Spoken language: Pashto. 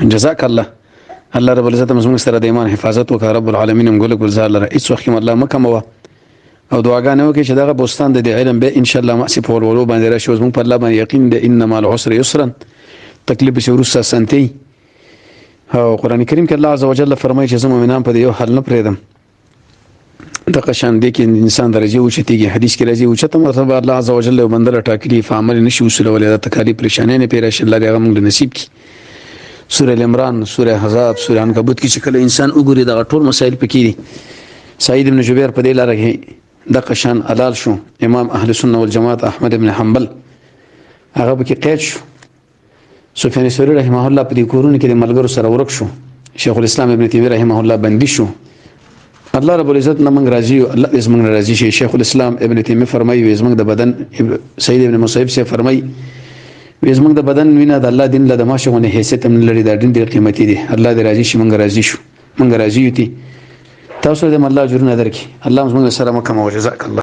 جزاک الله رب العزت موږ سره د ایمان حفاظت وکړه. رب العالمین موږ له ګلزار لره هیڅ وخت الله مکه مو او دعاګانې وکړي چې دغه بوستان د علم به ان شاء الله ماسي په ورولو باندې راشي. موږ په الله باندې یقین ده ان مع العسر يسرا تکلیف شروع سنتي. او قران کریم کې الله عزوجل فرمایي چې زموږ مؤمنان په یو حل نه پرېدم د قشان دي کې انسان درجه او چتيږي. حدیث کې راځي او چته مرتبه الله عزوجل بندل ټاکلي فعمل نشي وسولولې د تکالیف پریشانې نه پیرا الله دې موږ نصیب کړي. سوره العمران، سوره احزاب، سوره عنکبوت کې چې کله انسان وګوري دا ټول مسائل پکې دي. سعید ابن جبیر په دې لاره کې د قشان حلال شو. امام اهل سنت والجماعت احمد ابن حنبل هغه به کې قید شو. سفیان ثوری رحمه الله په دې کورونه کې د ملګرو سره ورک شو. شیخ الاسلام ابن تیمیه رحمه الله بندي شو. الله رب العزت نه موږ راضي او الله دې موږ راضي شي. شیخ الاسلام ابن تیمیه فرمایي زموږ د بدن سعید ابن مصیب سے فرمایي زموږ د بدن وینه د الله دین له د ماشونه حیثیت هم لري. دا دین ډیر قیمتي دی. الله دې راضي شي موږ راضي شو. موږ راضي یو تاسو دې الله اجرونه درکړي. الله موږ سره مکه او جزاک الله.